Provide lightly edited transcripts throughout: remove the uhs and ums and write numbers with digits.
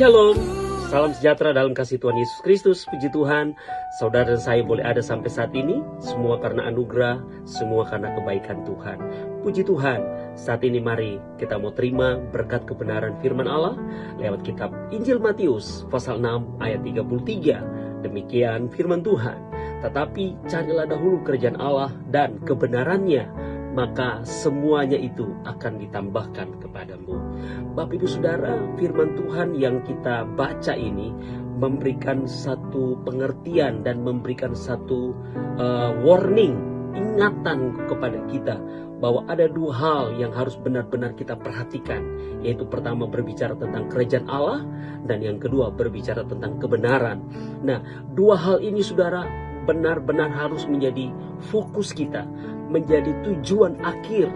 Shalom, salam sejahtera dalam kasih Tuhan Yesus Kristus. Puji Tuhan, saudara dan saya boleh ada sampai saat ini. Semua karena anugerah, semua karena kebaikan Tuhan. Puji Tuhan, saat ini mari kita mau terima berkat kebenaran firman Allah lewat kitab Injil Matius pasal 6 ayat 33. Demikian firman Tuhan. Tetapi carilah dahulu kerajaan Allah dan kebenarannya, maka semuanya itu akan ditambahkan kepadamu. Bapak Ibu Saudara, firman Tuhan yang kita baca ini memberikan satu pengertian dan memberikan satu warning, ingatan kepada kita bahwa ada dua hal yang harus benar-benar kita perhatikan, yaitu pertama berbicara tentang kerajaan Allah dan yang kedua berbicara tentang kebenaran. Nah, dua hal ini Saudara benar-benar harus menjadi fokus kita, menjadi tujuan akhir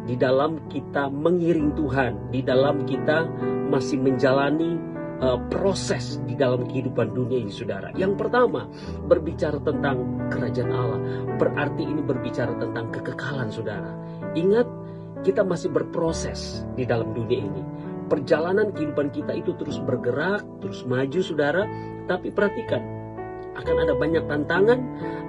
di dalam kita mengiring Tuhan, di dalam kita masih menjalani proses di dalam kehidupan dunia ini Saudara. Yang pertama, berbicara tentang kerajaan Allah, berarti ini berbicara tentang kekekalan Saudara. Ingat, kita masih berproses di dalam dunia ini. Perjalanan kehidupan kita itu terus bergerak, terus maju Saudara. Tapi perhatikan, akan ada banyak tantangan,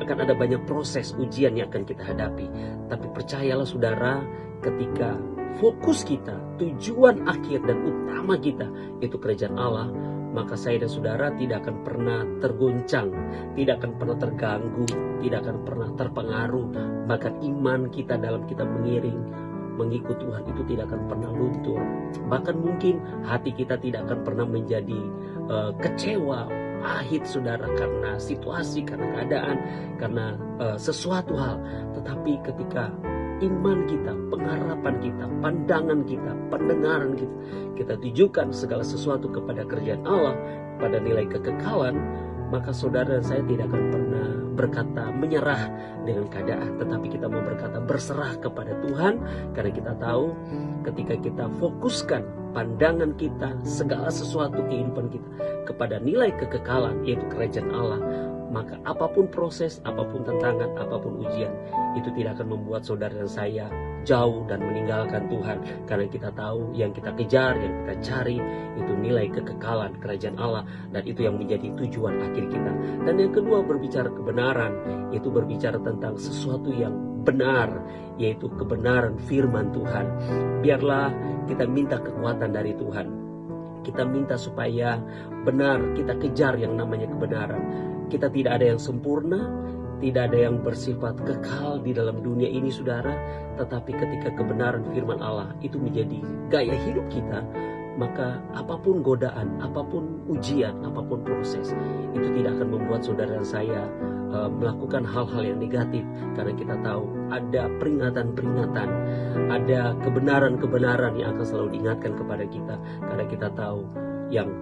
akan ada banyak proses ujian yang akan kita hadapi. Tapi percayalah Saudara, ketika fokus kita, tujuan akhir dan utama kita itu kerajaan Allah, maka saya dan saudara tidak akan pernah tergoncang, tidak akan pernah terganggu, tidak akan pernah terpengaruh. Bahkan iman kita dalam kita mengiring, mengikut Tuhan itu tidak akan pernah luntur. Bahkan mungkin hati kita tidak akan pernah menjadi kecewa, pahit saudara, karena situasi, karena keadaan, karena sesuatu hal. Tetapi ketika iman kita, pengharapan kita, pandangan kita, pendengaran kita, kita tujukan segala sesuatu kepada kerajaan Allah, pada nilai kekekalan, maka saudara dan saya tidak akan pernah berkata menyerah dengan keadaan, tetapi kita mau berkata berserah kepada Tuhan, karena kita tahu ketika kita fokuskan pandangan kita, segala sesuatu kehidupan kita kepada nilai kekekalan, yaitu kerajaan Allah, maka apapun proses, apapun tantangan, apapun ujian, itu tidak akan membuat saudara dan saya jauh dan meninggalkan Tuhan. Karena kita tahu yang kita kejar, yang kita cari, itu nilai kekekalan kerajaan Allah. Dan itu yang menjadi tujuan akhir kita. Dan yang kedua, berbicara kebenaran, itu berbicara tentang sesuatu yang benar, yaitu kebenaran firman Tuhan. Biarlah kita minta kekuatan dari Tuhan. Kita minta supaya benar, kita kejar yang namanya kebenaran. Kita tidak ada yang sempurna, tidak ada yang bersifat kekal di dalam dunia ini saudara. Tetapi ketika kebenaran firman Allah itu menjadi gaya hidup kita, maka apapun godaan, apapun ujian, apapun proses, itu tidak akan membuat saudara dan saya melakukan hal-hal yang negatif. Karena kita tahu ada peringatan-peringatan, ada kebenaran-kebenaran yang akan selalu diingatkan kepada kita. Karena kita tahu yang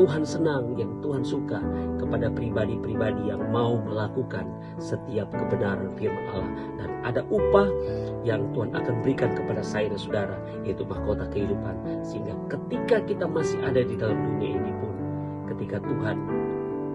Tuhan senang, yang Tuhan suka kepada pribadi-pribadi yang mau melakukan setiap kebenaran firman Allah. Dan ada upah yang Tuhan akan berikan kepada saya dan saudara, yaitu mahkota kehidupan. Sehingga ketika kita masih ada di dalam dunia ini pun, ketika Tuhan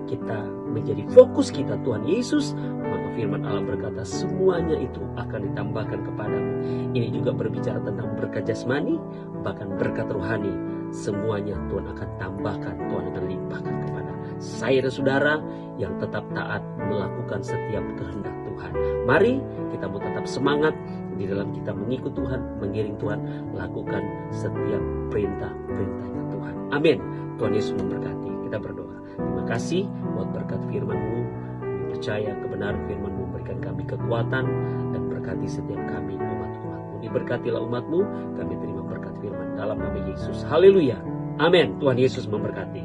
kita menjadi fokus kita Tuhan Yesus, maka firman Allah berkata semuanya itu akan ditambahkan kepadamu. Ini juga berbicara tentang berkat jasmani, bahkan berkat rohani. Semuanya Tuhan akan tambahkan, Tuhan akan limpahkan kepada saya dan saudara yang tetap taat melakukan setiap kehendak Tuhan. Mari kita mau tetap semangat di dalam kita mengikut Tuhan, mengiring Tuhan, lakukan setiap perintah-perintahnya Tuhan. Amin. Tuhan Yesus memberkati. Kita berdoa. Terima kasih buat berkat firman-Mu. Kami percaya kebenaran firman-Mu memberikan kami kekuatan dan berkati setiap kami umat-umat-Mu. Diberkatilah umat-Mu, kami terima berkat firman dalam nama Yesus. Haleluya. Amin. Tuhan Yesus memberkati.